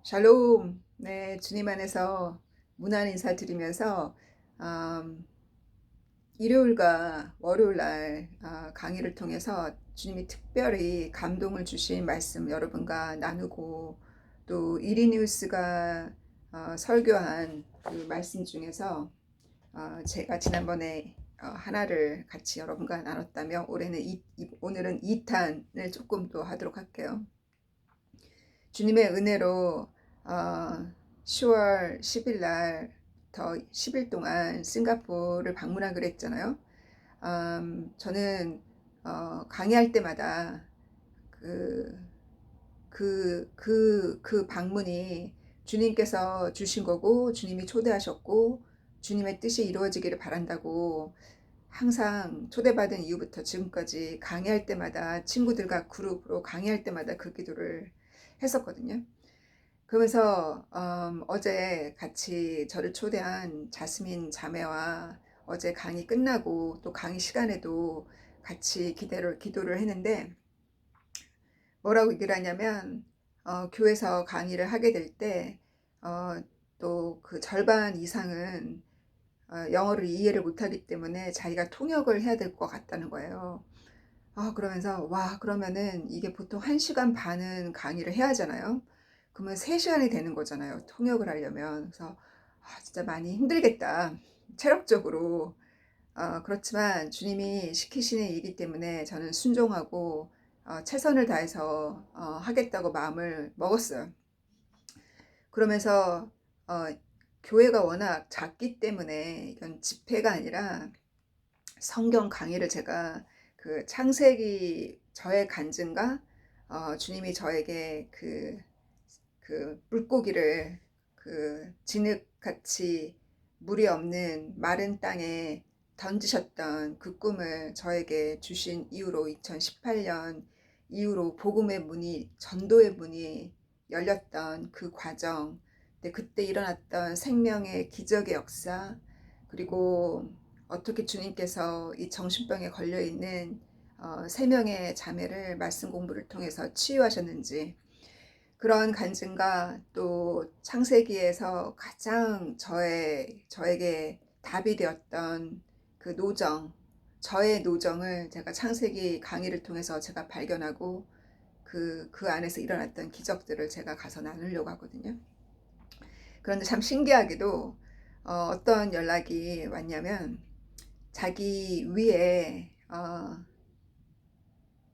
샬롬. 네, 주님 안에서 문안 인사드리면서 음, 일요일과 월요일 날 강의를 통해서 주님이 특별히 감동을 주신 말씀 여러분과 나누고, 또 이리뉴스가 설교한 그 말씀 중에서 제가 지난번에 하나를 같이 여러분과 나눴다며, 오늘은 2탄을 조금 더 하도록 할게요. 주님의 은혜로 어, 10월 10일 날부터 10일 동안 싱가포르를 방문하기로 했잖아요. 저는 강의할 때마다 그, 그 방문이 주님께서 주신 거고, 주님이 초대하셨고, 주님의 뜻이 이루어지기를 바란다고 항상 초대받은 이후부터 지금까지 강의할 때마다, 친구들과 그룹으로 강의할 때마다 그 기도를 했었거든요. 그러면서 어제 같이 저를 초대한 자스민 자매와 어제 강의 끝나고 또 강의 시간에도 같이 기도를 했는데, 뭐라고 얘기를 하냐면, 교회에서 강의를 하게 될 때 또 그 절반 이상은 영어를 이해를 못하기 때문에 자기가 통역을 해야 될 것 같다는 거예요. 그러면서 와, 그러면은 이게 보통 1시간 반은 강의를 해야 하잖아요. 그러면 3시간이 되는 거잖아요, 통역을 하려면. 그래서 진짜 많이 힘들겠다, 체력적으로. 그렇지만 주님이 시키시는 일이기 때문에 저는 순종하고 최선을 다해서 하겠다고 마음을 먹었어요. 그러면서 어, 교회가 워낙 작기 때문에 이건 집회가 아니라 성경 강의를 제가 그 창세기, 저의 간증과 주님이 저에게 그 물고기를 그 진흙같이 물이 없는 마른 땅에 던지셨던 그 꿈을 저에게 주신 이후로, 2018년 이후로 복음의 문이, 전도의 문이 열렸던 그 과정, 그때 일어났던 생명의 기적의 역사, 그리고 어떻게 주님께서 이 정신병에 걸려있는 3명의 자매를 말씀 공부를 통해서 치유하셨는지, 그런 간증과 또 창세기에서 가장 저에게 답이 되었던 그 노정, 저의 노정을 제가 창세기 강의를 통해서 제가 발견하고, 그 안에서 일어났던 기적들을 제가 가서 나누려고 하거든요. 그런데 참 신기하게도 어떤 연락이 왔냐면, 자기 위에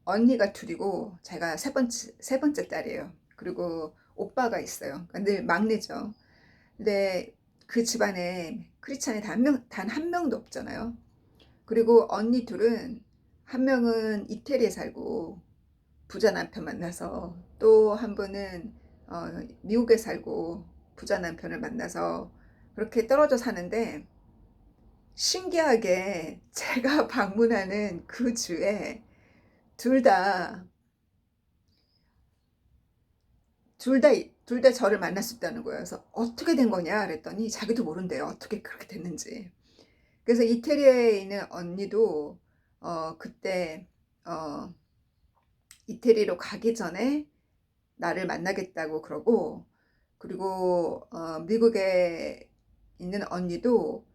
언니가 둘이고 제가 세 번째 딸이에요. 그리고 오빠가 있어요. 그러니까 늘 막내죠. 근데 그 집안에 크리스찬이 단 한 명도 없잖아요. 그리고 언니 둘은, 한 명은 이태리에 살고 부자 남편 만나서, 또 한 분은 미국에 살고 부자 남편을 만나서 그렇게 떨어져 사는데, 신기하게 제가 방문하는 그 주에 둘 다 둘 다 저를 만났었다는 거예요. 그래서 어떻게 된 거냐 그랬더니 자기도 모른대요, 어떻게 그렇게 됐는지. 그래서 이태리에 있는 언니도 그때 어, 이태리로 가기 전에 나를 만나겠다고 그러고, 그리고 미국에 있는 언니도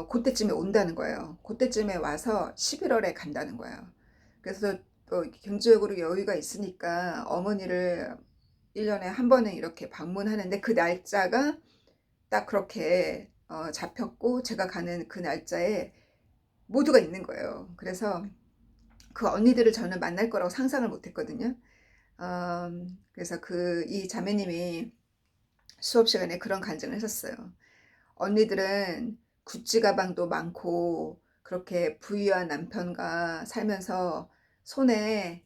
그때쯤에 온다는 거예요. 그때쯤에 와서 11월에 간다는 거예요. 그래서 또 경제적으로 여유가 있으니까 어머니를 1년에 한 번은 이렇게 방문하는데, 그 날짜가 딱 그렇게 잡혔고, 제가 가는 그 날짜에 모두가 있는 거예요. 그래서 그 언니들을 저는 만날 거라고 상상을 못 했거든요. 그래서 이 자매님이 수업 시간에 그런 간증을 했었어요. 언니들은 구찌 가방도 많고 그렇게 부유한 남편과 살면서 손에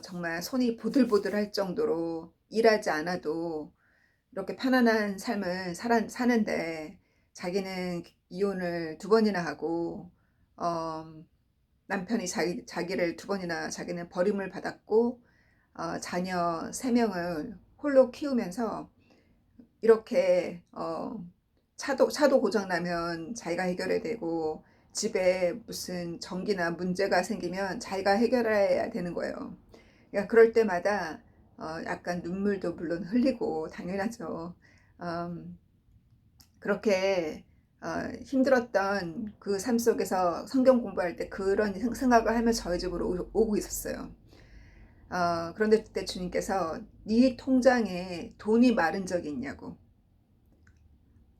정말 손이 보들보들할 정도로 일하지 않아도 이렇게 편안한 삶을 사는데, 자기는 이혼을 2번이나 하고 남편이 자기를 2번이나, 자기는 버림을 받았고 자녀 3명을 홀로 키우면서 이렇게 차도 고장 나면 자기가 해결해야 되고, 집에 무슨 전기나 문제가 생기면 자기가 해결해야 되는 거예요. 그러니까 그럴 때마다 약간 눈물도 물론 흘리고 당연하죠. 음, 그렇게 힘들었던 그 삶 속에서 성경 공부할 때 그런 생각을 하며 저희 집으로 오고 있었어요. 그런데 그때 주님께서 네 통장에 돈이 마른 적이 있냐고,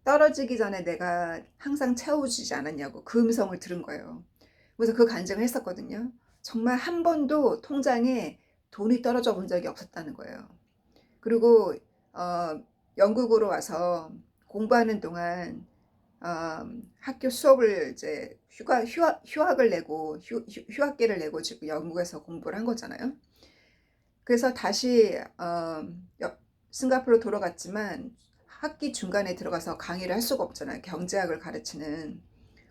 떨어지기 전에 내가 항상 채워주지 않았냐고 그 음성을 들은 거예요. 그래서 그 간증을 했었거든요. 정말 한 번도 통장에 돈이 떨어져 본 적이 없었다는 거예요. 그리고 영국으로 와서 공부하는 동안 학교 수업을 이제 휴학을 내고 휴학기를 내고 지금 영국에서 공부를 한 거잖아요. 그래서 다시 싱가포르로 돌아갔지만 학기 중간에 들어가서 강의를 할 수가 없잖아요. 경제학을 가르치는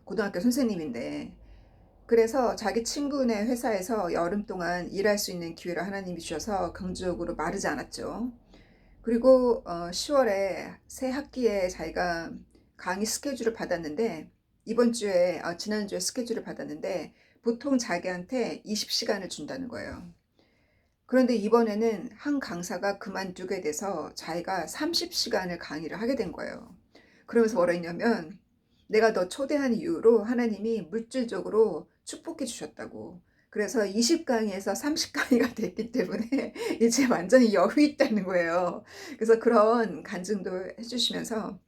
고등학교 선생님인데. 그래서 자기 친구네 회사에서 여름 동안 일할 수 있는 기회를 하나님이 주셔서 경제적으로 마르지 않았죠. 그리고 10월에 새 학기에 자기가 강의 스케줄을 받았는데, 이번 주에 지난주에 스케줄을 받았는데 보통 자기한테 20시간을 준다는 거예요. 그런데 이번에는 한 강사가 그만두게 돼서 자기가 30시간을 강의를 하게 된 거예요. 그러면서 뭐라 했냐면, 내가 너 초대한 이유로 하나님이 물질적으로 축복해 주셨다고. 그래서 20강의에서 30강의가 됐기 때문에 이제 완전히 여유 있다는 거예요. 그래서 그런 간증도 해주시면서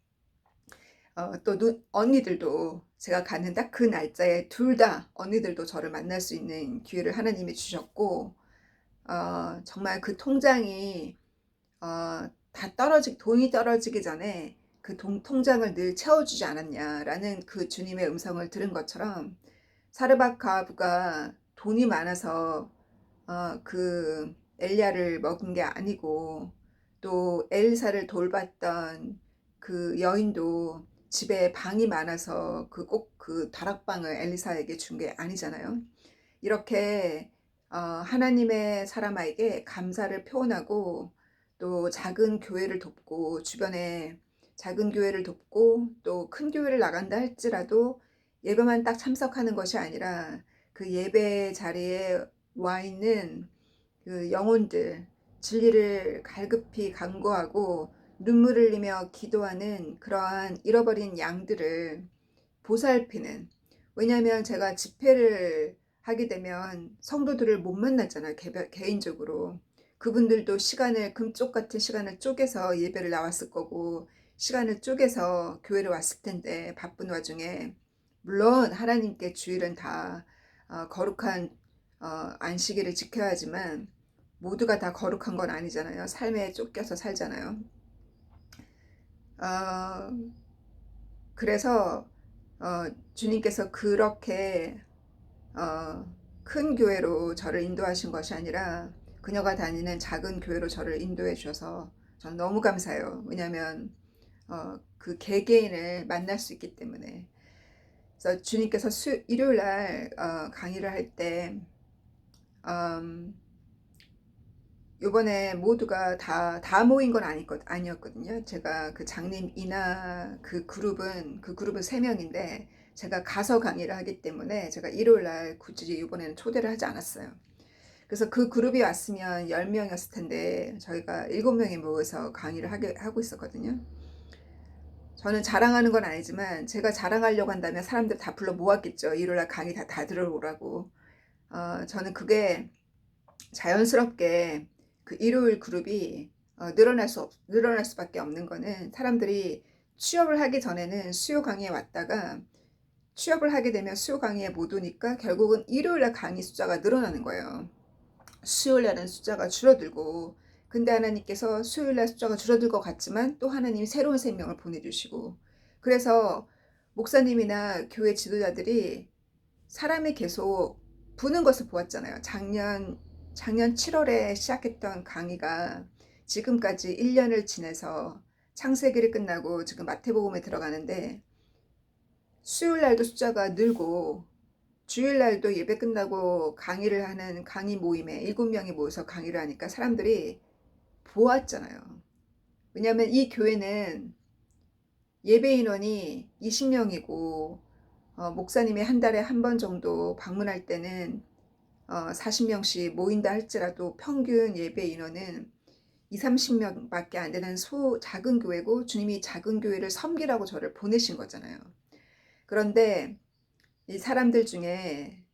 또 언니들도 제가 가는 딱 그 날짜에 둘 다 언니들도 저를 만날 수 있는 기회를 하나님이 주셨고, 정말 그 통장이 돈이 떨어지기 전에 그 통장을 늘 채워주지 않았냐라는 그 주님의 음성을 들은 것처럼, 사르밧가브가 돈이 많아서 그 엘리야를 먹은 게 아니고, 또 엘사를 돌봤던 그 여인도 집에 방이 많아서 꼭 그 다락방을 엘리사에게 준 게 아니잖아요. 이렇게 하나님의 사람에게 감사를 표현하고, 또 작은 교회를 돕고, 주변에 작은 교회를 돕고 또 큰 교회를 나간다 할지라도 예배만 딱 참석하는 것이 아니라 그 예배 자리에 와 있는 그 영혼들, 진리를 갈급히 간구하고 눈물을 흘리며 기도하는 그러한 잃어버린 양들을 보살피는, 왜냐하면 제가 집회를 하게 되면 성도들을 못 만났잖아요. 개인적으로. 그분들도 금쪽 같은 시간을 쪼개서 예배를 나왔을 거고, 시간을 쪼개서 교회를 왔을 텐데, 바쁜 와중에. 물론 하나님께 주일은 다 거룩한 안식일을 지켜야 하지만 모두가 다 거룩한 건 아니잖아요. 삶에 쫓겨서 살잖아요. 그래서 주님께서 그렇게 큰 교회로 저를 인도하신 것이 아니라 그녀가 다니는 작은 교회로 저를 인도해 주셔서 저는 너무 감사해요. 왜냐하면 그 개개인을 만날 수 있기 때문에. 그래서 주님께서 일요일 날 강의를 할 때 요번에 모두가 다 모인 건 아니었거든요. 제가 그 장님 이나 그 그룹은 3명인데 제가 가서 강의를 하기 때문에 제가 일요일 날 굳이 이번에는 초대를 하지 않았어요. 그래서 그 그룹이 왔으면 10명이었을 텐데 저희가 7명이 모여서 강의를 하고 있었거든요. 저는 자랑하는 건 아니지만 제가 자랑하려고 한다면 사람들 다 불러 모았겠죠. 일요일 날 강의 다 들어오라고. 저는 그게 자연스럽게 그 일요일 그룹이 늘어날 수밖에 없는 거는, 사람들이 취업을 하기 전에는 수요 강의에 왔다가 취업을 하게 되면 수요 강의에 못 오니까 결국은 일요일날 강의 숫자가 늘어나는 거예요. 수요일날은 숫자가 줄어들고, 근데 하나님께서 수요일날 숫자가 줄어들 것 같지만 또 하나님이 새로운 생명을 보내주시고, 그래서 목사님이나 교회 지도자들이 사람이 계속 부는 것을 보았잖아요. 작년 7월에 시작했던 강의가 지금까지 1년을 지내서 창세기를 끝나고 지금 마태복음에 들어가는데, 수요일날도 숫자가 늘고 주일날도 예배 끝나고 강의를 하는 강의 모임에 7명이 모여서 강의를 하니까 사람들이 보았잖아요. 왜냐하면 이 교회는 예배 인원이 20명이고 목사님이 한 달에 한 번 정도 방문할 때는 40명씩 모인다 할지라도 평균 예배 인원은 30명밖에 안 되는 작은 교회고 주님이 작은 교회를 섬기라고 저를 보내신 거잖아요. 그런데 이 사람들 중에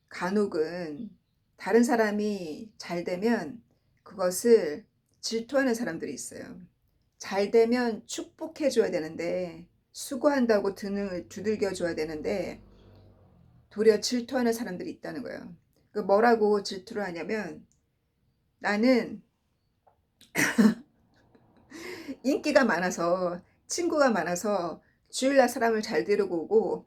간혹은 다른 사람이 잘 되면 그것을 질투하는 사람들이 있어요. 잘 되면 축복해 줘야 되는데, 수고한다고 등을 두들겨 줘야 되는데 도리어 질투하는 사람들이 있다는 거예요. 그 뭐라고 질투를 하냐면, 나는 인기가 많아서, 친구가 많아서 주일날 사람을 잘 데리고 오고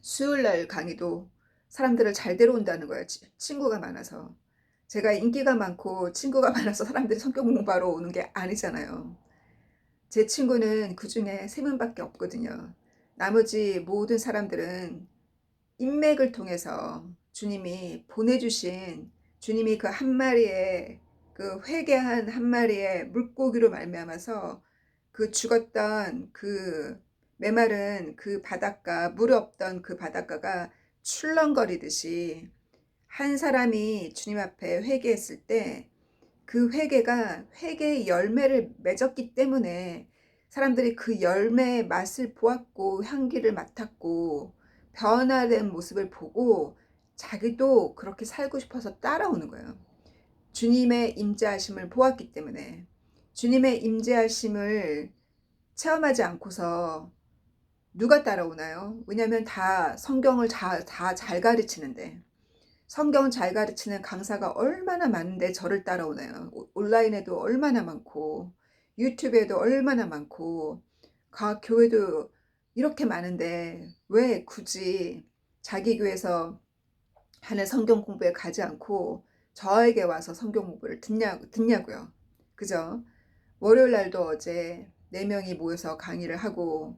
수요일날 강의도 사람들을 잘 데려온다는 거예요. 친구가 많아서. 제가 인기가 많고 친구가 많아서 사람들이 성경 공부하러 오는 게 아니잖아요. 제 친구는 그 중에 3명밖에 없거든요. 나머지 모든 사람들은 인맥을 통해서 주님이 보내주신, 주님이 그 한 마리의, 그 회개한 한 마리의 물고기로 말미암아서 그 죽었던 그 메마른 그 바닷가, 물 없던 그 바닷가가 출렁거리듯이, 한 사람이 주님 앞에 회개했을 때 그 회개가 회개의 열매를 맺었기 때문에 사람들이 그 열매의 맛을 보았고 향기를 맡았고 변화된 모습을 보고 자기도 그렇게 살고 싶어서 따라오는 거예요. 주님의 임재하심을 보았기 때문에. 주님의 임재하심을 체험하지 않고서 누가 따라오나요? 왜냐하면 다 성경을 다 잘 가르치는데, 성경 잘 가르치는 강사가 얼마나 많은데 저를 따라오나요? 온라인에도 얼마나 많고 유튜브에도 얼마나 많고 각 교회도 이렇게 많은데 왜 굳이 자기 교회에서 하는 성경 공부에 가지 않고 저에게 와서 성경 공부를 듣냐고요. 그죠? 월요일 날도 어제 4명이 모여서 강의를 하고,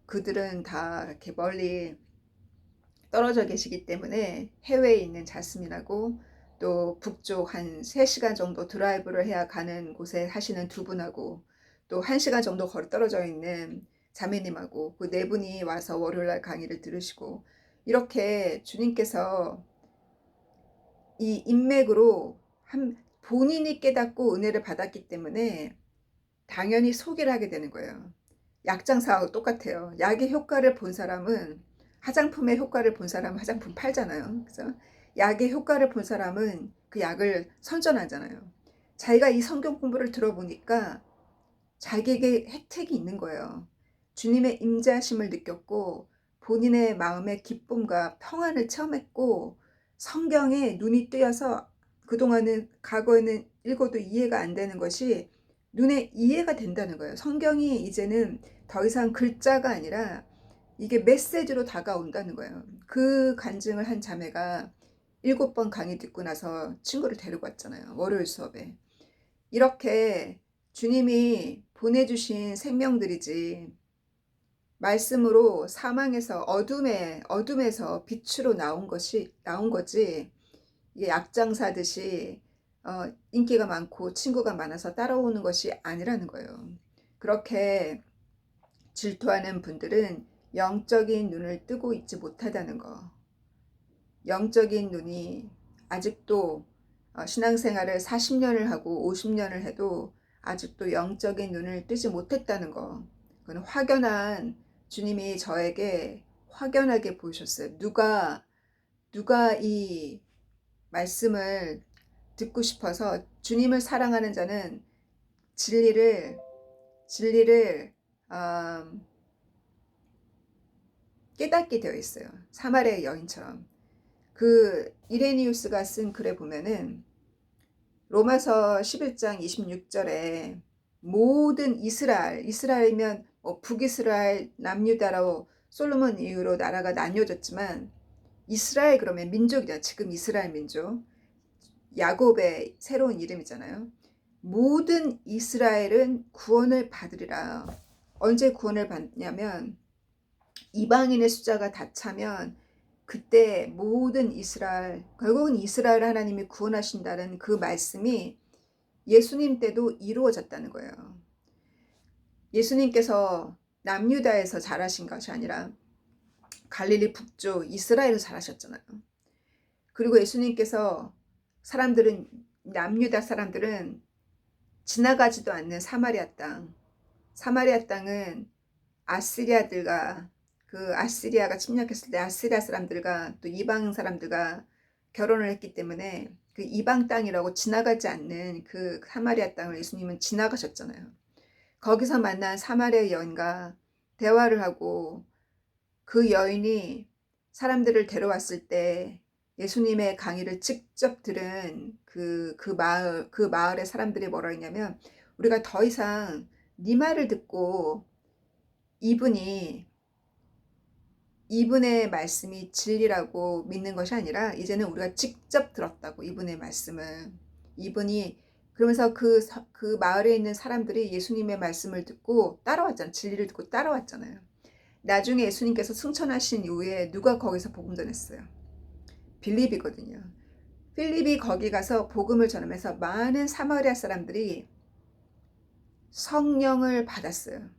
그들은 다 이렇게 멀리 떨어져 계시기 때문에 해외에 있는 자스민하고 또 북쪽 한 3시간 정도 드라이브를 해야 가는 곳에 하시는 2분하고 또 1시간 정도 거리 떨어져 있는 자매님하고 그 4분이 와서 월요일날 강의를 들으시고, 이렇게 주님께서 이 인맥으로 본인이 깨닫고 은혜를 받았기 때문에 당연히 소개를 하게 되는 거예요. 약장사하고 똑같아요. 약의 효과를 본 사람은, 화장품의 효과를 본 사람은 화장품 팔잖아요. 그래서 약의 효과를 본 사람은 그 약을 선전하잖아요. 자기가 이 성경 공부를 들어보니까 자기에게 혜택이 있는 거예요. 주님의 임재하심을 느꼈고 본인의 마음의 기쁨과 평안을 체험했고 성경에 눈이 뜨여서 그동안은 과거에는 읽어도 이해가 안 되는 것이 눈에 이해가 된다는 거예요. 성경이 이제는 더 이상 글자가 아니라 이게 메시지로 다가온다는 거예요. 그 간증을 한 자매가 7번 강의 듣고 나서 친구를 데리고 왔잖아요. 월요일 수업에. 이렇게 주님이 보내주신 생명들이지, 말씀으로 사망에서 어둠에서 빛으로 나온 거지, 이게 약장사듯이 인기가 많고 친구가 많아서 따라오는 것이 아니라는 거예요. 그렇게 질투하는 분들은 영적인 눈을 뜨고 있지 못하다는 거. 영적인 눈이 아직도 신앙생활을 40년을 하고 50년을 해도 아직도 영적인 눈을 뜨지 못했다는 거. 그건 확연한, 주님이 저에게 확연하게 보이셨어요. 누가 이 말씀을 듣고 싶어서, 주님을 사랑하는 자는 진리를 음, 깨닫게 되어 있어요. 사마리아 여인처럼. 그 이레니우스가 쓴 글에 보면은 로마서 11장 26절에 모든 이스라엘이면 북이스라엘, 남유다로 솔로몬 이후로 나라가 나뉘어졌지만, 이스라엘 그러면 민족이다. 지금 이스라엘 민족, 야곱의 새로운 이름이잖아요. 모든 이스라엘은 구원을 받으리라. 언제 구원을 받냐면 이방인의 숫자가 다 차면 그때 모든 이스라엘, 결국은 이스라엘 하나님이 구원하신다는 그 말씀이 예수님 때도 이루어졌다는 거예요. 예수님께서 남유다에서 자라신 것이 아니라 갈릴리 북쪽 이스라엘에서 자라셨잖아요. 그리고 예수님께서 남유다 사람들은 지나가지도 않는 사마리아 땅. 사마리아 땅은 아시리아들과 그 아시리아가 침략했을 때 아시리아 사람들과 또 이방 사람들과 결혼을 했기 때문에 그 이방 땅이라고 지나가지 않는 그 사마리아 땅을 예수님은 지나가셨잖아요. 거기서 만난 사마리아 여인과 대화를 하고 그 여인이 사람들을 데려왔을 때 예수님의 강의를 직접 들은 그 마을의 사람들이 뭐라 했냐면, 우리가 더 이상 네 말을 듣고 이분의 말씀이 진리라고 믿는 것이 아니라 이제는 우리가 직접 들었다고, 이분의 말씀을. 이분이 그러면서 그 마을에 있는 사람들이 예수님의 말씀을 듣고 따라왔잖아요. 진리를 듣고 따라왔잖아요. 나중에 예수님께서 승천하신 이후에 누가 거기서 복음 전했어요? 빌립이거든요. 빌립이 거기 가서 복음을 전하면서 많은 사마리아 사람들이 성령을 받았어요.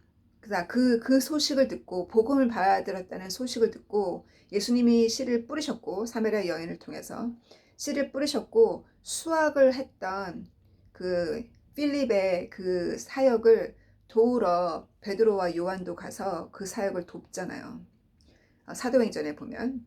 그 소식을 듣고, 복음을 받아들였다는 소식을 듣고, 예수님이 씨를 뿌리셨고, 사마리아 여인을 통해서 씨를 뿌리셨고, 수학을 했던 그 필립의 그 사역을 도우러 베드로와 요한도 가서 그 사역을 돕잖아요. 사도행전에 보면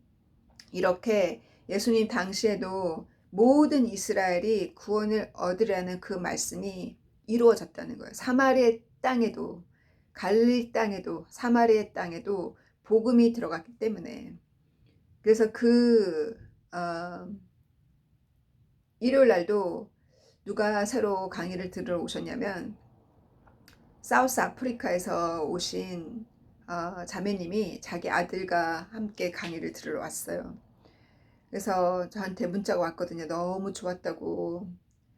이렇게 예수님 당시에도 모든 이스라엘이 구원을 얻으려는 그 말씀이 이루어졌다는 거예요. 사마리아 땅에도, 갈릴리 땅에도, 사마리아 땅에도 복음이 들어갔기 때문에. 그래서 일요일 날도 누가 새로 강의를 들으러 오셨냐면, 사우스 아프리카에서 오신 자매님이 자기 아들과 함께 강의를 들으러 왔어요. 그래서 저한테 문자가 왔거든요. 너무 좋았다고.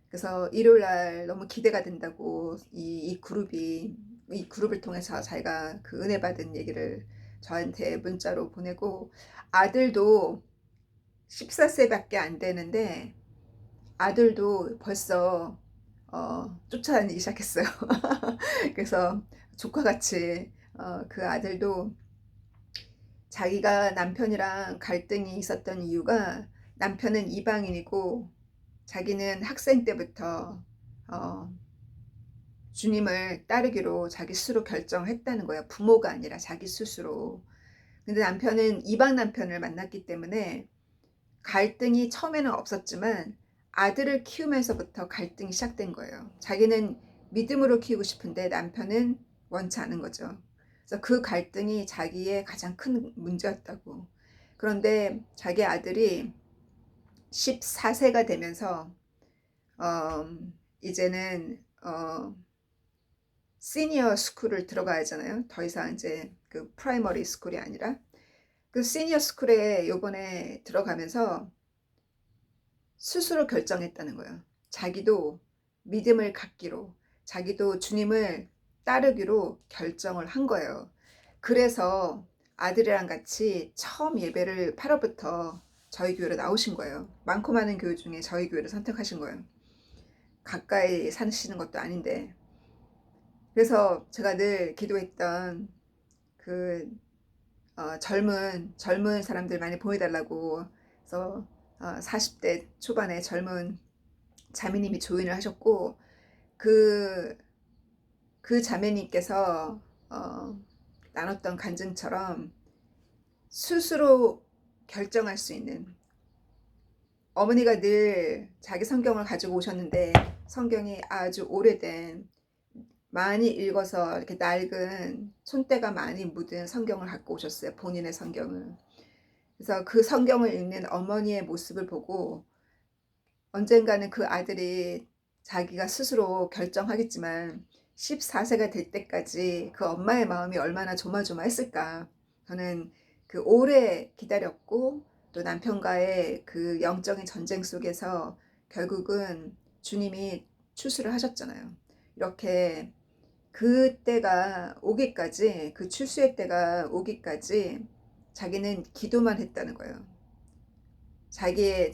그래서 일요일날 너무 기대가 된다고, 이 그룹을 통해서 자기가 그 은혜 받은 얘기를 저한테 문자로 보내고, 아들도 14세밖에 안 되는데 아들도 벌써 쫓아다니기 시작했어요. 그래서 조카같이 그 아들도 자기가 남편이랑 갈등이 있었던 이유가, 남편은 이방인이고 자기는 학생 때부터 주님을 따르기로 자기 스스로 결정했다는 거예요. 부모가 아니라 자기 스스로. 근데 남편은 이방 남편을 만났기 때문에 갈등이 처음에는 없었지만 아들을 키우면서부터 갈등이 시작된 거예요. 자기는 믿음으로 키우고 싶은데 남편은 원치 않은 거죠. 그래서 그 갈등이 자기의 가장 큰 문제였다고. 그런데 자기 아들이 14세가 되면서 이제는 시니어 스쿨을 들어가야 하잖아요. 더 이상 이제 그 프라이머리 스쿨이 아니라 그 시니어 스쿨에 요번에 들어가면서 스스로 결정했다는 거예요. 자기도 믿음을 갖기로, 자기도 주님을 따르기로 결정을 한 거예요. 그래서 아들이랑 같이 처음 예배를 8월부터 저희 교회로 나오신 거예요. 많고 많은 교회 중에 저희 교회를 선택하신 거예요. 가까이 사시는 것도 아닌데. 그래서 제가 늘 기도했던 그 젊은 사람들 많이 보내달라고. 그래서 40대 초반에 젊은 자매님이 조인을 하셨고, 그 자매님께서 나눴던 간증처럼 스스로 결정할 수 있는, 어머니가 늘 자기 성경을 가지고 오셨는데 성경이 아주 오래된, 많이 읽어서 이렇게 낡은 손때가 많이 묻은 성경을 갖고 오셨어요. 본인의 성경을. 그래서 그 성경을 읽는 어머니의 모습을 보고 언젠가는 그 아들이 자기가 스스로 결정하겠지만 14세가 될 때까지 그 엄마의 마음이 얼마나 조마조마했을까. 저는 그 오래 기다렸고, 또 남편과의 그 영적인 전쟁 속에서 결국은 주님이 추수를 하셨잖아요. 이렇게 그때가 오기까지, 그 추수의 때가 오기까지 자기는 기도만 했다는 거예요. 자기의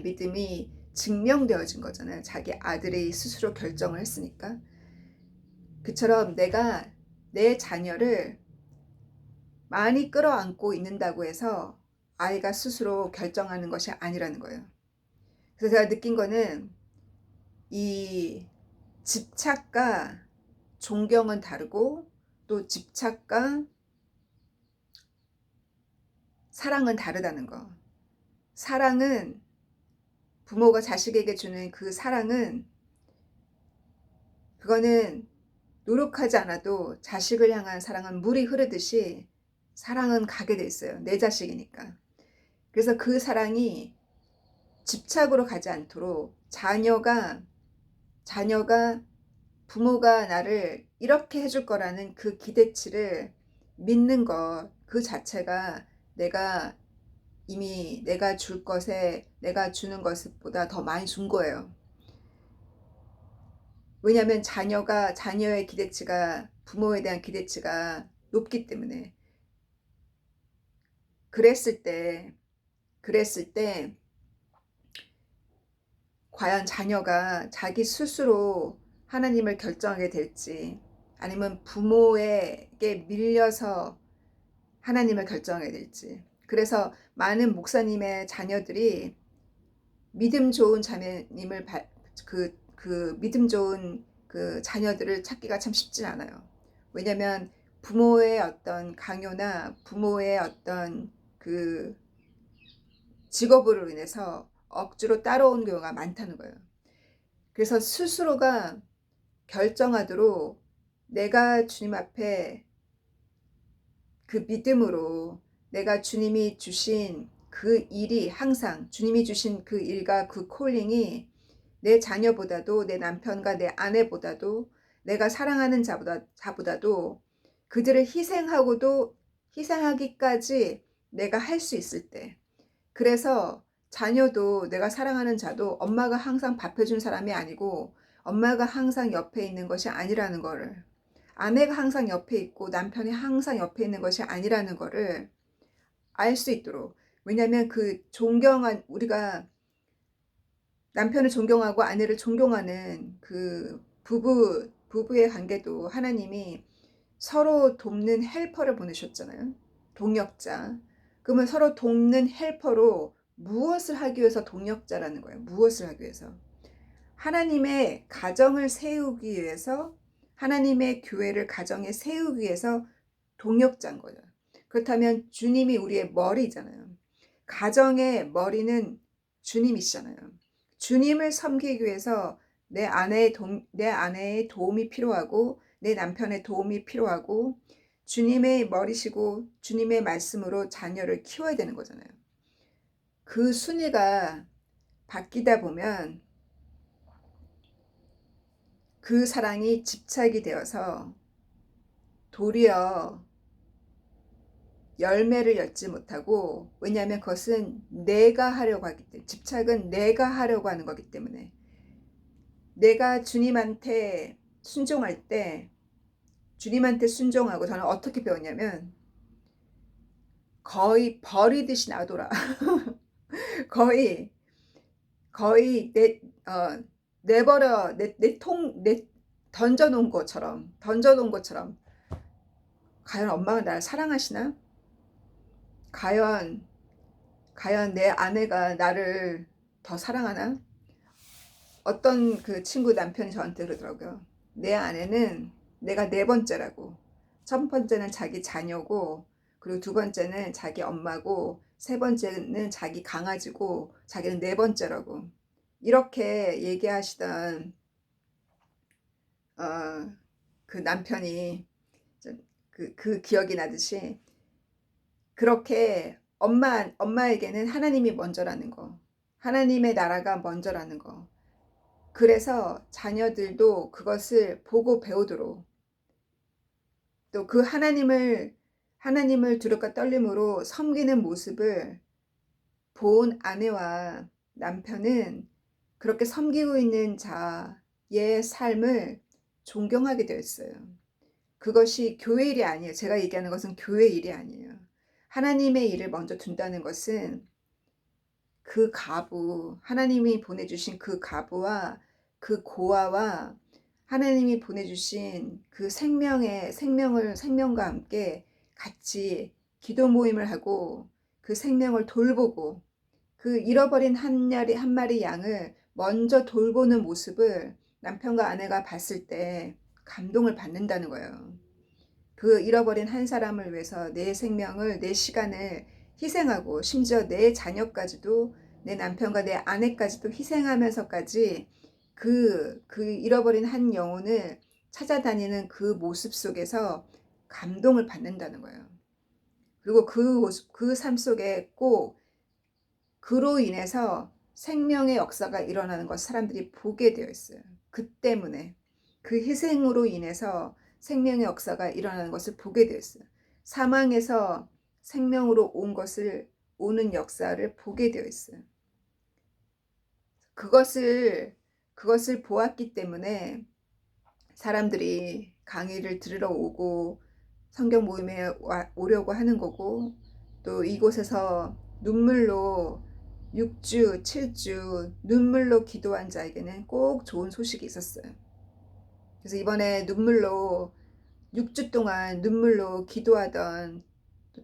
믿음이 증명되어진 거잖아요. 자기 아들이 스스로 결정을 했으니까. 그처럼 내가 내 자녀를 많이 끌어안고 있는다고 해서 아이가 스스로 결정하는 것이 아니라는 거예요. 그래서 제가 느낀 거는, 이 집착과 존경은 다르고 또 집착과 사랑은 다르다는 거. 사랑은 부모가 자식에게 주는 그 사랑은 그거는 노력하지 않아도 자식을 향한 사랑은 물이 흐르듯이 사랑은 가게 돼 있어요. 내 자식이니까. 그래서 그 사랑이 집착으로 가지 않도록 자녀가 부모가 나를 이렇게 해줄 거라는 그 기대치를 믿는 것 그 자체가 이미 내가 줄 것에 내가 주는 것보다 더 많이 준 거예요. 왜냐하면 자녀의 기대치가 부모에 대한 기대치가 높기 때문에 그랬을 때 과연 자녀가 자기 스스로 하나님을 결정하게 될지 아니면 부모에게 밀려서 하나님을 결정하게 될지. 그래서 많은 목사님의 자녀들이 믿음 좋은 자매님을 그 믿음 좋은 그 자녀들을 찾기가 참 쉽진 않아요. 왜냐면 부모의 어떤 강요나 부모의 어떤 그 직업으로 인해서 억지로 따라온 경우가 많다는 거예요. 그래서 스스로가 결정하도록 내가 주님 앞에 그 믿음으로 내가 주님이 주신 그 일이 항상 주님이 주신 그 일과 그 콜링이 내 자녀보다도 내 남편과 내 아내보다도 내가 사랑하는 자보다도 그들을 희생하기까지 내가 할 수 있을 때 그래서 자녀도 내가 사랑하는 자도 엄마가 항상 밥 해준 사람이 아니고 엄마가 항상 옆에 있는 것이 아니라는 거를 아내가 항상 옆에 있고 남편이 항상 옆에 있는 것이 아니라는 거를 알 수 있도록 왜냐하면 우리가 남편을 존경하고 아내를 존경하는 그 부부의 관계도 하나님이 서로 돕는 헬퍼를 보내셨잖아요. 동역자. 그러면 서로 돕는 헬퍼로 무엇을 하기 위해서 동역자라는 거예요. 무엇을 하기 위해서. 하나님의 가정을 세우기 위해서 하나님의 교회를 가정에 세우기 위해서 동역자인 거예요. 그렇다면 주님이 우리의 머리잖아요. 가정의 머리는 주님이시잖아요. 주님을 섬기기 위해서 내 아내의 도움이 필요하고 내 남편의 도움이 필요하고 주님의 머리시고 주님의 말씀으로 자녀를 키워야 되는 거잖아요. 그 순위가 바뀌다 보면 그 사랑이 집착이 되어서 도리어 열매를 맺지 못하고 왜냐하면 그것은 내가 하려고 하기 때문에 집착은 내가 하려고 하는 거기 때문에 내가 주님한테 순종할 때 주님한테 순종하고 저는 어떻게 배웠냐면 거의 버리듯이 놔둬라. 거의 내버려 던져놓은 것처럼 과연 엄마가 나를 사랑하시나? 과연 내 아내가 나를 더 사랑하나? 어떤 그 친구 남편이 저한테 그러더라고요. 내 아내는 내가 네 번째라고. 첫 번째는 자기 자녀고 그리고 두 번째는 자기 엄마고 세 번째는 자기 강아지고 자기는 네 번째라고. 이렇게 얘기하시던 그 남편이 그 기억이 나듯이 그렇게 엄마에게는 하나님이 먼저라는 거. 하나님의 나라가 먼저라는 거. 그래서 자녀들도 그것을 보고 배우도록 또 그 하나님을 두렵과 떨림으로 섬기는 모습을 본 아내와 남편은 그렇게 섬기고 있는 자의 삶을 존경하게 되었어요. 그것이 교회 일이 아니에요. 제가 얘기하는 것은 교회 일이 아니에요. 하나님의 일을 먼저 둔다는 것은 하나님이 보내주신 그 가부와 그 고아와 하나님이 보내주신 그 생명과 함께 같이 기도 모임을 하고 그 생명을 돌보고 그 잃어버린 한 마리 양을 먼저 돌보는 모습을 남편과 아내가 봤을 때 감동을 받는다는 거예요. 그 잃어버린 한 사람을 위해서 내 생명을, 내 시간을 희생하고 심지어 내 자녀까지도, 내 남편과 내 아내까지도 희생하면서까지 그 잃어버린 한 영혼을 찾아다니는 그 모습 속에서 감동을 받는다는 거예요. 그리고 그 모습, 그 삶 속에 꼭 그로 인해서 생명의 역사가 일어나는 것 사람들이 보게 되어 있어요. 그 때문에 그 희생으로 인해서 생명의 역사가 일어나는 것을 보게 되어 있어요. 사망에서 생명으로 온 것을 오는 역사를 보게 되어 있어요. 그것을 보았기 때문에 사람들이 강의를 들으러 오고 성경 모임에 오려고 하는 거고, 또 이곳에서 눈물로 6주, 7주 눈물로 기도한 자에게는 꼭 좋은 소식이 있었어요. 그래서 이번에 눈물로 6주 동안 눈물로 기도하던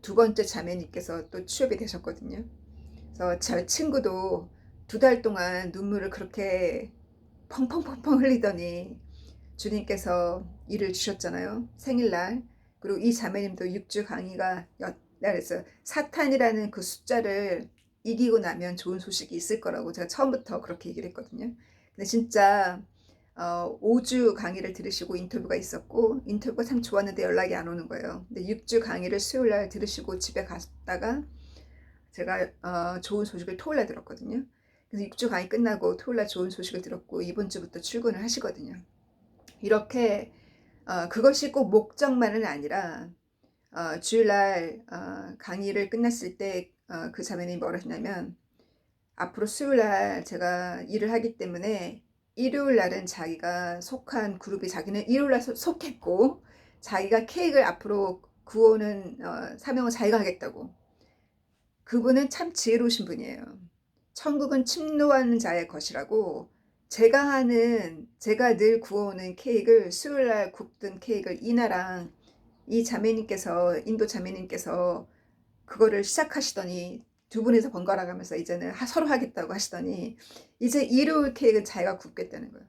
두 번째 자매님께서 또 취업이 되셨거든요. 그래서 제 친구도 2달 동안 눈물을 그렇게 펑펑펑펑 흘리더니 주님께서 일을 주셨잖아요. 생일날. 그리고 이 자매님도 6주 강의가 그래서 사탄이라는 그 숫자를 이기고 나면 좋은 소식이 있을 거라고 제가 처음부터 그렇게 얘기를 했거든요. 근데 진짜 5주 강의를 들으시고 인터뷰가 있었고, 인터뷰가 참 좋았는데 연락이 안 오는 거예요. 근데 6주 강의를 수요일날 들으시고 집에 갔다가 제가 좋은 소식을 토요일날 들었거든요. 그래서 6주 강의 끝나고 토요일날 좋은 소식을 들었고 이번 주부터 출근을 하시거든요. 이렇게 그것이 꼭 목적만은 아니라 주일날 강의를 끝났을 때 그 자매님이 뭐라 하셨냐면, 앞으로 수요일날 제가 일을 하기 때문에 일요일날은 자기가 속한 그룹이, 자기는 일요일날 속했고 자기가 케이크를 앞으로 구워오는 사명을 자기가 하겠다고. 그분은 참 지혜로우신 분이에요. 천국은 침노하는 자의 것이라고, 제가 늘 구워오는 케이크를, 수요일날 굽던 케이크를 이나랑 이 자매님께서, 인도 자매님께서 그거를 시작하시더니 두 분이서 번갈아 가면서 이제는 서로 하겠다고 하시더니 이제 일요일 케이크는 자기가 굽겠다는 거예요.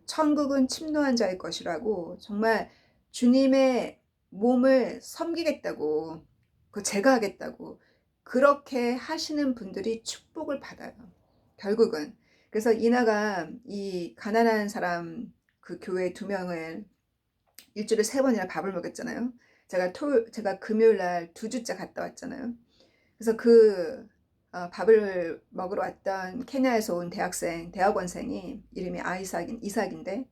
천국은 침노한 자의 것이라고, 정말 주님의 몸을 섬기겠다고, 그 제가 하겠다고 그렇게 하시는 분들이 축복을 받아요. 결국은. 그래서 이나가 이 가난한 사람 그 교회 2명을 일주일에 3번이나 밥을 먹였잖아요. 제가 금요일 날 2주째 갔다 왔잖아요. 그래서 밥을 먹으러 왔던 케냐에서 온 대학원생이 이름이 이삭인데,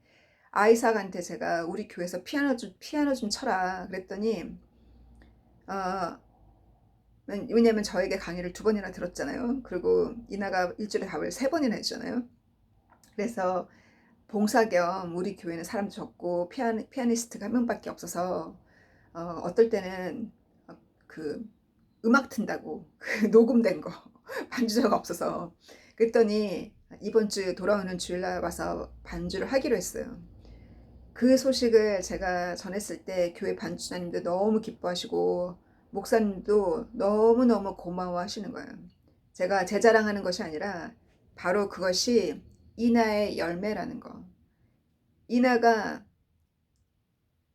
아이삭한테 제가 우리 교회에서 피아노 좀 쳐라 그랬더니, 왜냐면 저에게 강의를 2번이나 들었잖아요. 그리고 이나가 일주일에 밥을 3번이나 해주잖아요. 그래서 봉사 겸, 우리 교회는 사람도 적고 피아니스트가 1명밖에 없어서 어떨 때는 그 음악 튼다고 녹음된 거 반주자가 없어서, 그랬더니 이번 주 돌아오는 주일날 와서 반주를 하기로 했어요. 그 소식을 제가 전했을 때 교회 반주자님도 너무 기뻐하시고 목사님도 너무너무 고마워하시는 거예요. 제가 제 자랑하는 것이 아니라 바로 그것이 이나의 열매라는 거. 이나가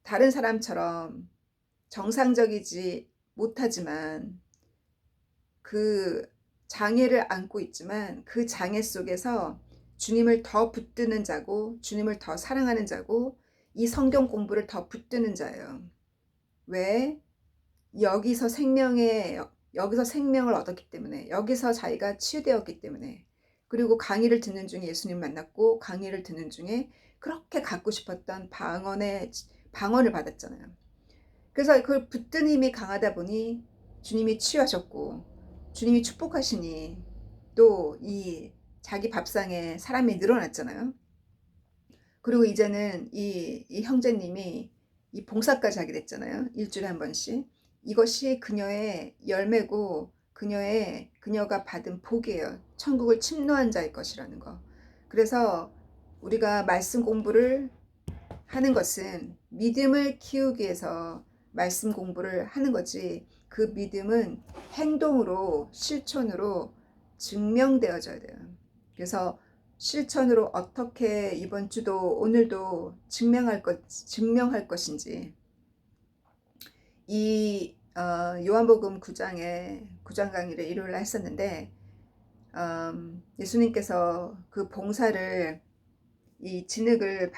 다른 사람처럼 정상적이지 못하지만 그 장애를 안고 있지만 그 장애 속에서 주님을 더 붙드는 자고, 주님을 더 사랑하는 자고, 이 성경 공부를 더 붙드는 자예요. 왜? 여기서 생명을 얻었기 때문에, 여기서 자기가 치유되었기 때문에, 그리고 강의를 듣는 중에 예수님 만났고 강의를 듣는 중에 그렇게 갖고 싶었던 방언을 받았잖아요. 그래서 그걸 붙든 힘이 강하다 보니 주님이 치유하셨고, 주님이 축복하시니 또 이 자기 밥상에 사람이 늘어났잖아요. 그리고 이제는 이 형제님이 이 봉사까지 하게 됐잖아요. 일주일에 한 번씩. 이것이 그녀의 열매고 그녀가 받은 복이에요. 천국을 침노한 자의 것이라는 거. 그래서 우리가 말씀 공부를 하는 것은 믿음을 키우기 위해서 말씀 공부를 하는 거지, 그 믿음은 행동으로, 실천으로 증명되어져야 돼요. 그래서 실천으로 어떻게 이번 주도 오늘도 증명할 것인지 이 요한복음 9장에 9장 강의를 일요일날 했었는데 예수님께서 그 봉사를 이 진흙을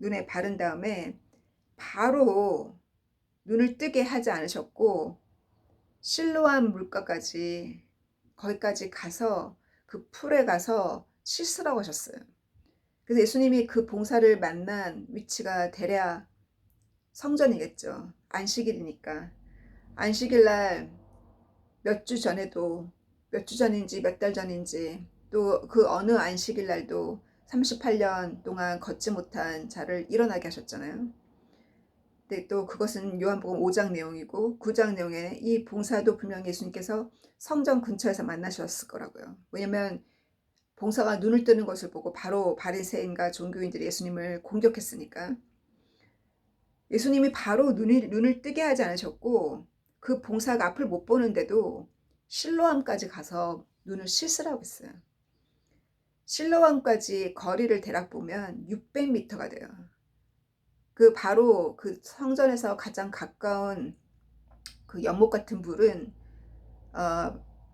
눈에 바른 다음에 바로 눈을 뜨게 하지 않으셨고 실로암 물가까지 거기까지 가서 그 풀에 가서 씻으라고 하셨어요. 그래서 예수님이 그 봉사를 만난 위치가 대략 성전이겠죠. 안식일이니까. 안식일 날 몇 주 전에도 몇 주 전인지 몇 달 전인지 또 그 어느 안식일 날도 38년 동안 걷지 못한 자를 일어나게 하셨잖아요. 근데 또 그것은 요한복음 5장 내용이고 9장 내용에 이 봉사도 분명히 예수님께서 성전 근처에서 만나셨을 거라고요. 왜냐면 봉사가 눈을 뜨는 것을 보고 바로 바리새인과 종교인들이 예수님을 공격했으니까. 예수님이 바로 눈을 뜨게 하지 않으셨고 그 봉사가 앞을 못 보는데도 실로암까지 가서 눈을 씻으라고 했어요. 실로암까지 거리를 대략 보면 600m가 돼요. 그 바로 그 성전에서 가장 가까운 그 연못 같은 물은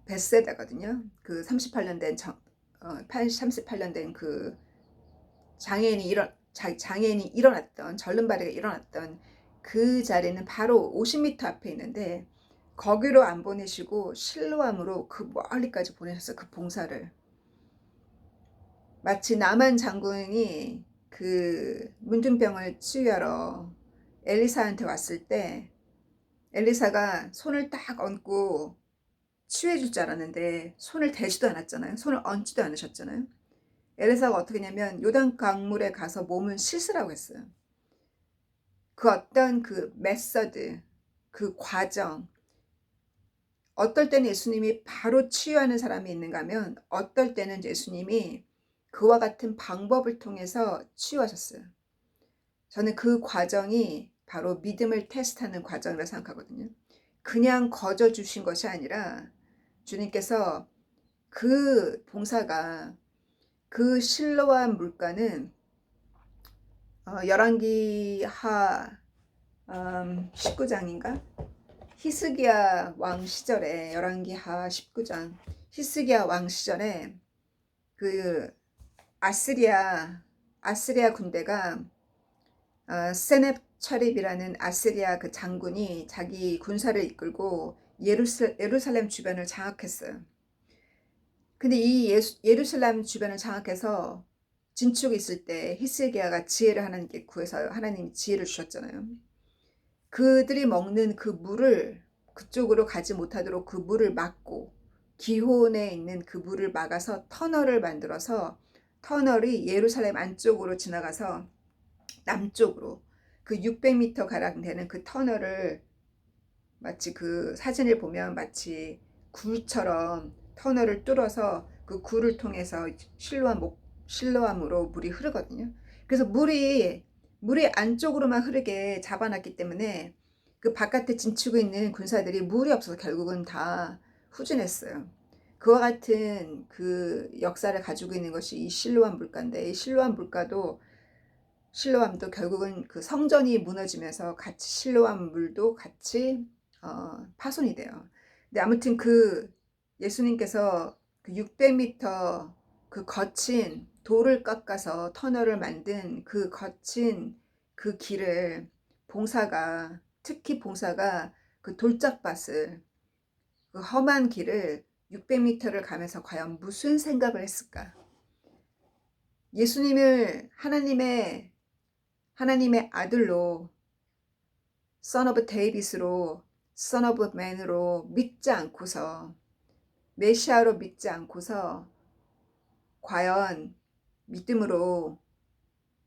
벳세다거든요. 그 38년 된 38년 된 그 장애인이 일어났던 절름발이가 일어났던 그 자리는 바로 50m 앞에 있는데 거기로 안 보내시고 실로암으로 그 멀리까지 보내셨어요. 그 봉사를. 마치 나만 장군이 그 문둥병을 치유하러 엘리사한테 왔을 때 엘리사가 손을 딱 얹고 치유해 줄 줄 알았는데 손을 대지도 않았잖아요. 손을 얹지도 않으셨잖아요. 엘리사가 어떻게 했냐면 요단 강물에 가서 몸을 씻으라고 했어요. 그 어떤 그 메서드, 그 과정, 어떨 때는 예수님이 바로 치유하는 사람이 있는가 하면 어떨 때는 예수님이 그와 같은 방법을 통해서 치유하셨어요. 저는 그 과정이 바로 믿음을 테스트하는 과정이라고 생각하거든요. 그냥 거저 주신 것이 아니라 주님께서 그 봉사가 그 실로암 물가는 열왕기하 19장인가? 히스기야 왕 시절에 열왕기하 19장 히스기야 왕 시절에 그 아스리아 군대가 세넵차립이라는 아스리아 그 장군이 자기 군사를 이끌고 예루살렘 주변을 장악했어요. 근데 이 예루살렘 주변을 장악해서 진축이 있을 때 히스기야가 지혜를 하나님께 구해서 하나님이 지혜를 주셨잖아요. 그들이 먹는 그 물을 그쪽으로 가지 못하도록 그 물을 막고 기혼에 있는 그 물을 막아서 터널을 만들어서 터널이 예루살렘 안쪽으로 지나가서 남쪽으로 그 600m 가량 되는 그 터널을 마치 그 사진을 보면 마치 굴처럼 터널을 뚫어서 그 굴을 통해서 실로암으로 물이 흐르거든요. 그래서 물이 안쪽으로만 흐르게 잡아놨기 때문에 그 바깥에 진치고 있는 군사들이 물이 없어서 결국은 다 후진했어요. 그와 같은 그 역사를 가지고 있는 것이 이 실로암 물가인데 이 실로암도 결국은 그 성전이 무너지면서 같이 실로암 물도 같이 파손이 돼요. 근데 아무튼 그 예수님께서 그 600m 그 거친 돌을 깎아서 터널을 만든 그 거친 그 길을 특히 봉사가 그 돌짝밭을 그 험한 길을 600m를 가면서 과연 무슨 생각을 했을까? 예수님을 하나님의 아들로 Son of David으로 Son of Man으로 믿지 않고서 메시아로 믿지 않고서 과연 믿음으로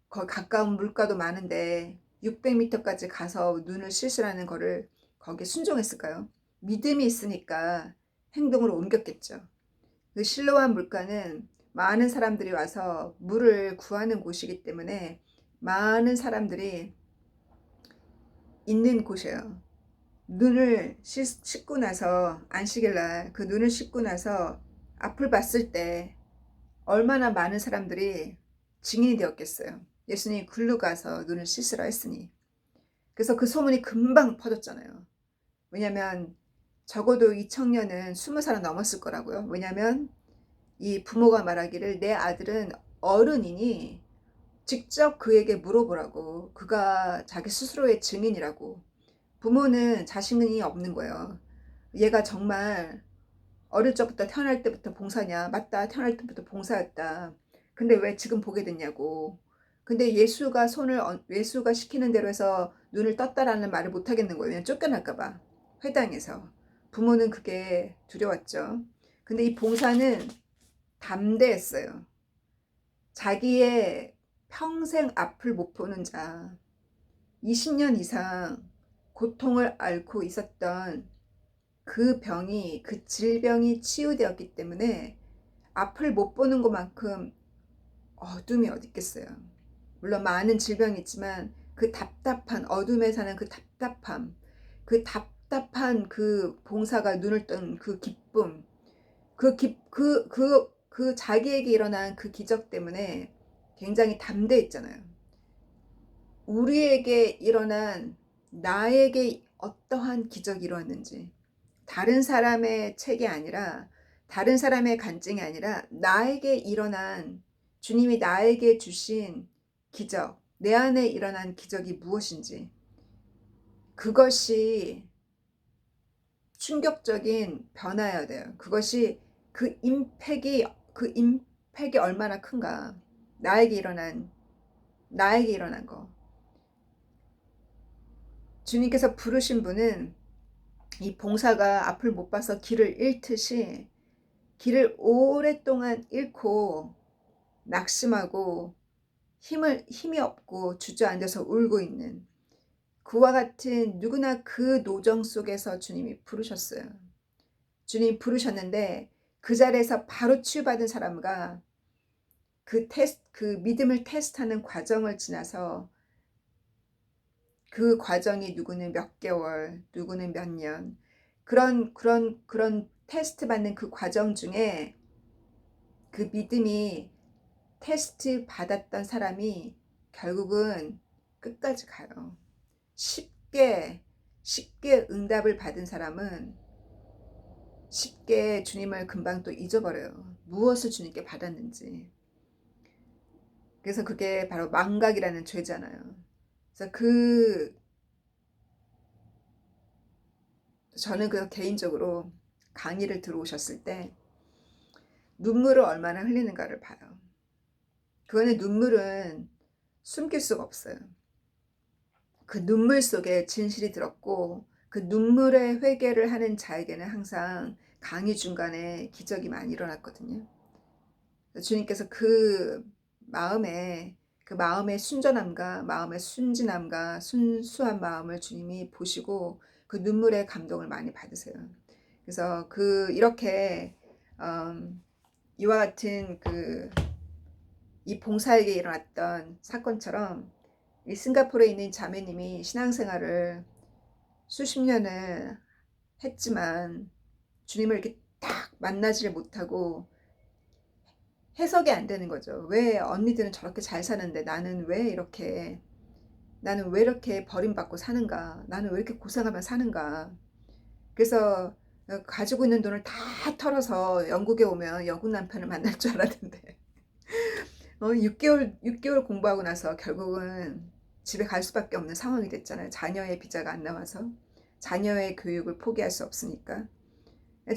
거기 가까운 물가도 많은데 600m까지 가서 눈을 씻으라는 거를 거기에 순종했을까요? 믿음이 있으니까 행동으로 옮겼겠죠. 그 실로암 물가는 많은 사람들이 와서 물을 구하는 곳이기 때문에 많은 사람들이 있는 곳이에요. 눈을 씻고 나서 안식일날 그 눈을 씻고 나서 앞을 봤을 때 얼마나 많은 사람들이 증인이 되었겠어요. 예수님이 굴로 가서 눈을 씻으라 했으니. 그래서 그 소문이 금방 퍼졌잖아요. 왜냐면 적어도 이 청년은 20살은 넘었을 거라고요. 왜냐면 이 부모가 말하기를 내 아들은 어른이니 직접 그에게 물어보라고. 그가 자기 스스로의 증인이라고. 부모는 자신이 없는 거예요. 얘가 정말 어릴 적부터 태어날 때부터 봉사냐? 맞다. 태어날 때부터 봉사였다. 근데 왜 지금 보게 됐냐고. 근데 예수가 시키는 대로 해서 눈을 떴다라는 말을 못 하겠는 거예요. 왜냐면 쫓겨날까 봐. 회당에서. 부모는 그게 두려웠죠. 근데 이 봉사는 담대했어요. 자기의 평생 앞을 못 보는 자, 20년 이상 고통을 앓고 있었던 그 질병이 치유되었기 때문에 앞을 못 보는 것만큼 어둠이 어디 있겠어요. 물론 많은 질병이 있지만 그 답답한, 어둠에 사는 그 봉사가 눈을 뜬 그 기쁨, 그 자기에게 일어난 그 기적 때문에 굉장히 담대했잖아요. 우리에게 일어난 나에게 어떠한 기적이 일어났는지, 다른 사람의 책이 아니라, 다른 사람의 간증이 아니라 나에게 일어난, 주님이 나에게 주신 기적, 내 안에 일어난 기적이 무엇인지, 그것이 충격적인 변화여야 돼요. 그것이 그 임팩이 얼마나 큰가. 나에게 일어난 거. 주님께서 부르신 분은 이 봉사가 앞을 못 봐서 길을 잃듯이 길을 오랫동안 잃고 낙심하고 힘이 없고 주저앉아서 울고 있는 그와 같은 누구나 그 노정 속에서 주님이 부르셨어요. 주님이 부르셨는데 그 자리에서 바로 치유받은 사람과 그 믿음을 테스트하는 과정을 지나서 그 과정이 누구는 몇 개월, 누구는 몇 년, 그런 테스트 받는 그 과정 중에 그 믿음이 테스트 받았던 사람이 결국은 끝까지 가요. 쉽게 응답을 받은 사람은 쉽게 주님을 금방 또 잊어버려요. 무엇을 주님께 받았는지. 그래서 그게 바로 망각이라는 죄잖아요. 그래서 저는 개인적으로 강의를 들어오셨을 때 눈물을 얼마나 흘리는가를 봐요. 그거는 눈물은 숨길 수가 없어요. 그 눈물 속에 진실이 들었고 그 눈물의 회개를 하는 자에게는 항상 강의 중간에 기적이 많이 일어났거든요. 주님께서 마음의 순전함과 마음의 순진함과 순수한 마음을 주님이 보시고 그 눈물의 감동을 많이 받으세요. 그래서 이렇게 이와 같은 이 봉사에게 일어났던 사건처럼 이 싱가포르에 있는 자매님이 신앙생활을 수십 년을 했지만 주님을 이렇게 딱 만나지를 못하고 해석이 안 되는 거죠. 왜 언니들은 저렇게 잘 사는데 나는 왜 이렇게 버림받고 사는가? 나는 왜 이렇게 고생하며 사는가? 그래서 가지고 있는 돈을 다 털어서 영국에 오면 영국 남편을 만날 줄 알았는데 6개월 공부하고 나서 결국은 집에 갈 수밖에 없는 상황이 됐잖아요. 자녀의 비자가 안 나와서 자녀의 교육을 포기할 수 없으니까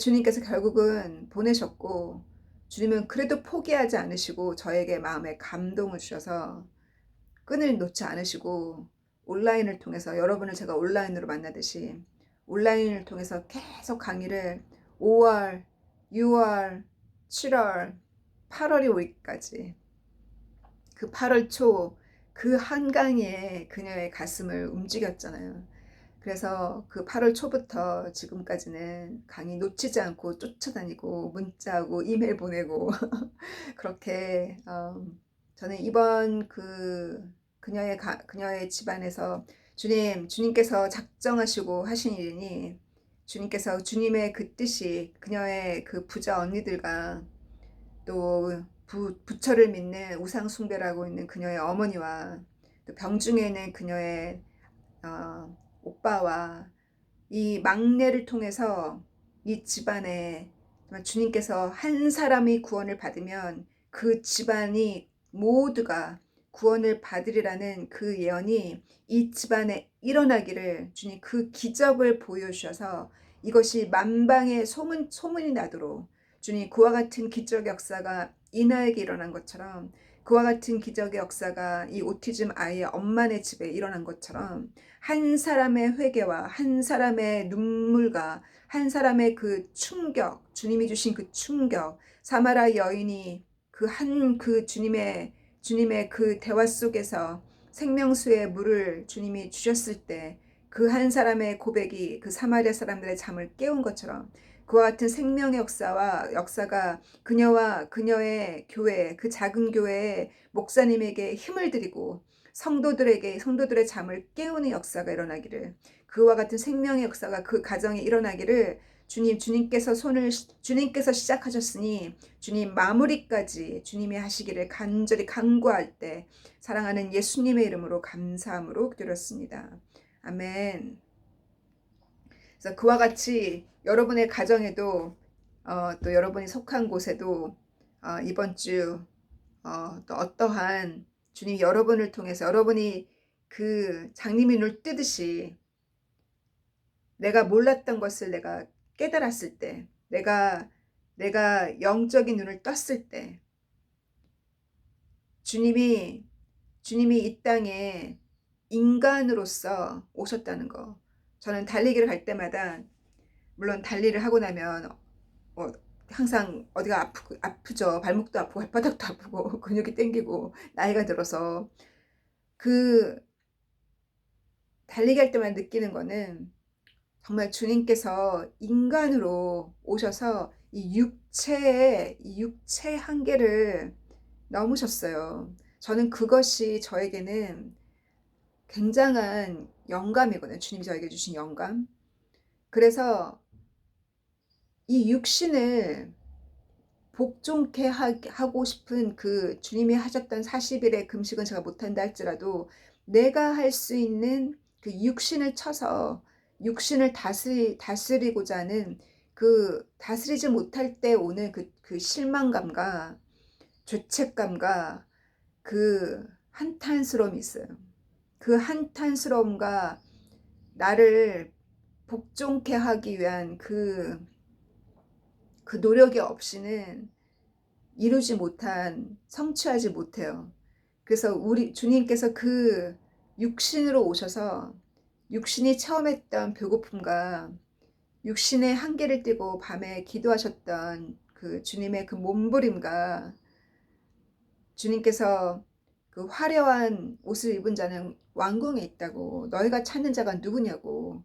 주님께서 결국은 보내셨고 주님은 그래도 포기하지 않으시고 저에게 마음에 감동을 주셔서 끈을 놓지 않으시고 온라인을 통해서 여러분을 제가 온라인으로 만나듯이 온라인을 통해서 계속 강의를 5월, 6월, 7월, 8월이 오기까지 그 8월 초 그 한강에 그녀의 가슴을 움직였잖아요. 그래서 그 8월 초부터 지금까지는 강의 놓치지 않고 쫓아다니고 문자하고 이메일 보내고 그렇게 저는 이번 그녀의 집안에서 주님께서 작정하시고 하신 일이니 주님께서 주님의 그 뜻이 그녀의 그 부자 언니들과 또 부처를 믿는 우상 숭배를 하고 있는 그녀의 어머니와 또 병중에 있는 그녀의 오빠와 이 막내를 통해서 이 집안에 정말 주님께서 한 사람이 구원을 받으면 그 집안이 모두가 구원을 받으리라는 그 예언이 이 집안에 일어나기를 주님 그 기적을 보여주셔서 이것이 만방에 소문이 나도록 주님 그와 같은 기적 역사가 이나에게 일어난 것처럼 그와 같은 기적의 역사가 이 오티즘 아이의 엄마네 집에 일어난 것처럼 한 사람의 회개와 한 사람의 눈물과 한 사람의 그 충격, 주님이 주신 그 충격, 사마라 여인이 그 주님의 그 대화 속에서 생명수의 물을 주님이 주셨을 때 그 한 사람의 고백이 그 사마리아 사람들의 잠을 깨운 것처럼 그와 같은 생명의 역사가 그녀와 그녀의 교회, 그 작은 교회의 목사님에게 힘을 드리고 성도들의 잠을 깨우는 역사가 일어나기를, 그와 같은 생명의 역사가 그 가정에 일어나기를 주님께서 시작하셨으니 주님 마무리까지 주님이 하시기를 간절히 간구할 때 사랑하는 예수님의 이름으로 감사함으로 드렸습니다. 아멘. 그래서 그와 같이 여러분의 가정에도 또 여러분이 속한 곳에도 이번 주 또 어떠한 주님 여러분을 통해서 여러분이 그 장님이 눈을 뜨듯이 내가 몰랐던 것을 내가 깨달았을 때, 내가 영적인 눈을 떴을 때 주님이 이 땅에 인간으로서 오셨다는 거. 저는 달리기를 갈 때마다 물론 달리를 하고 나면 항상 어디가 아프죠. 발목도 아프고 발바닥도 아프고 근육이 땡기고 나이가 들어서 그 달리기 할 때만 느끼는 거는 정말 주님께서 인간으로 오셔서 이 육체의 한계를 넘으셨어요. 저는 그것이 저에게는 굉장한 영감이거든요. 주님이 저에게 주신 영감. 그래서 이 육신을 복종케 하고 싶은 그 주님이 하셨던 40일의 금식은 제가 못한다 할지라도 내가 할 수 있는 그 육신을 쳐서 육신을 다스리고자 하는 그 다스리지 못할 때 오는 그 실망감과 죄책감과 그 한탄스러움이 있어요. 그 한탄스러움과 나를 복종케 하기 위한 그 노력이 없이는 성취하지 못해요. 그래서 주님께서 그 육신으로 오셔서 육신이 처음 했던 배고픔과 육신의 한계를 띠고 밤에 기도하셨던 그 주님의 그 몸부림과 주님께서 그 화려한 옷을 입은 자는 왕궁에 있다고, 너희가 찾는 자가 누구냐고,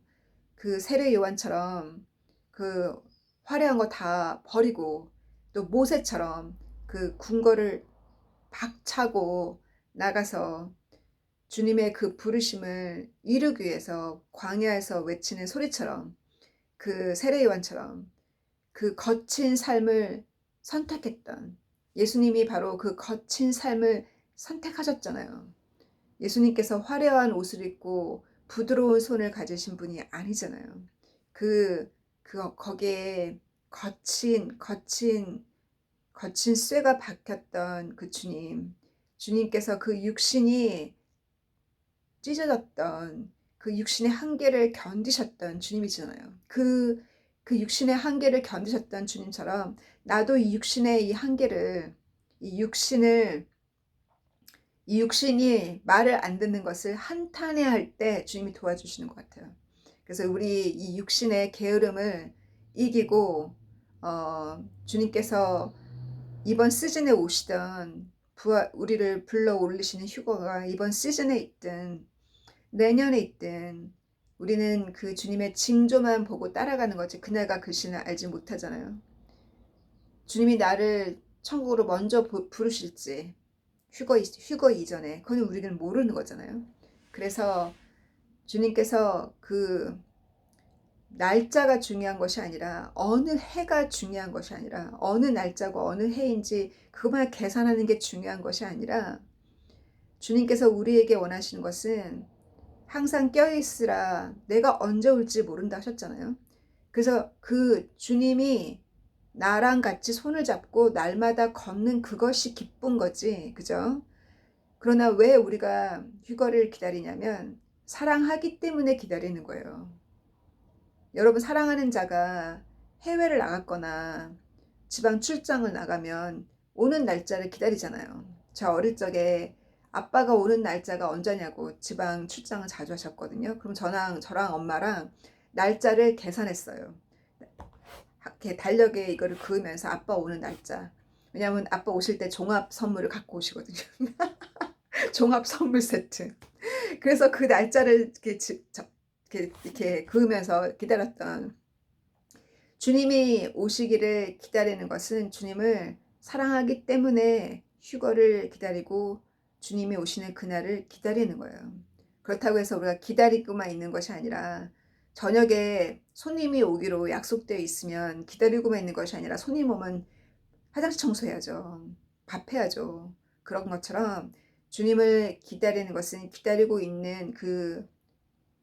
그 세례 요한처럼 그 화려한 거 다 버리고 또 모세처럼 그 궁궐을 박차고 나가서 주님의 그 부르심을 이루기 위해서 광야에서 외치는 소리처럼 그 세례 요한처럼 그 거친 삶을 선택했던 예수님이 바로 그 거친 삶을 선택하셨잖아요. 예수님께서 화려한 옷을 입고 부드러운 손을 가지신 분이 아니잖아요. 거기에 거친 쇠가 박혔던 그 주님께서 그 육신이 찢어졌던 그 육신의 한계를 견디셨던 주님이잖아요. 그 육신의 한계를 견디셨던 주님처럼 나도 이 육신의 이 한계를, 이 육신이 말을 안 듣는 것을 한탄해야 할 때 주님이 도와주시는 것 같아요. 그래서 우리 이 육신의 게으름을 이기고 주님께서 이번 시즌에 오시던 우리를 불러 올리시는 휴거가 이번 시즌에 있든 내년에 있든 우리는 그 주님의 징조만 보고 따라가는 거지 그날과 그 시는 알지 못하잖아요. 주님이 나를 천국으로 먼저 부르실지 휴거 이전에 그건 우리는 모르는 거잖아요. 그래서 주님께서 그 날짜가 중요한 것이 아니라 어느 해가 중요한 것이 아니라 어느 날짜고 어느 해인지 그것만 계산하는 게 중요한 것이 아니라 주님께서 우리에게 원하시는 것은 항상 껴있으라 내가 언제 올지 모른다 하셨잖아요. 그래서 그 주님이 나랑 같이 손을 잡고 날마다 걷는 그것이 기쁜 거지. 그죠? 그러나 왜 우리가 휴거를 기다리냐면 사랑하기 때문에 기다리는 거예요. 여러분 사랑하는 자가 해외를 나갔거나 지방 출장을 나가면 오는 날짜를 기다리잖아요. 저 어릴 적에 아빠가 오는 날짜가 언제냐고 지방 출장을 자주 하셨거든요. 그럼 저랑 엄마랑 날짜를 계산했어요. 이렇게 달력에 이거를 그으면서 아빠 오는 날짜. 왜냐하면 아빠 오실 때 종합 선물을 갖고 오시거든요. 종합 선물 세트. 그래서 그 날짜를 이렇게 그으면서 기다렸던 주님이 오시기를 기다리는 것은 주님을 사랑하기 때문에 휴거를 기다리고 주님이 오시는 그날을 기다리는 거예요. 그렇다고 해서 우리가 기다리고만 있는 것이 아니라 저녁에 손님이 오기로 약속되어 있으면 기다리고만 있는 것이 아니라 손님 오면 화장실 청소해야죠. 밥 해야죠. 그런 것처럼 주님을 기다리는 것은 기다리고 있는 그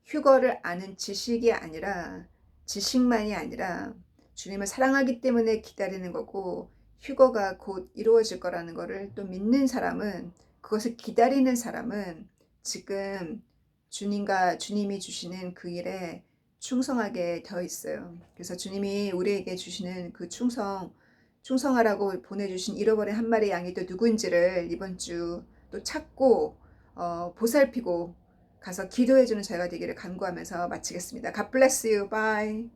휴거를 아는 지식이 아니라 지식만이 아니라 주님을 사랑하기 때문에 기다리는 거고 휴거가 곧 이루어질 거라는 거를 또 믿는 사람은 그것을 기다리는 사람은 지금 주님이 주시는 그 일에 충성하게 되어 있어요. 그래서 주님이 우리에게 주시는 그 충성하라고 보내주신 잃어버린 한 마리 양이 또 누구인지를 이번 주 또 찾고 보살피고 가서 기도해주는 저희가 되기를 간구하면서 마치겠습니다. God bless you. Bye.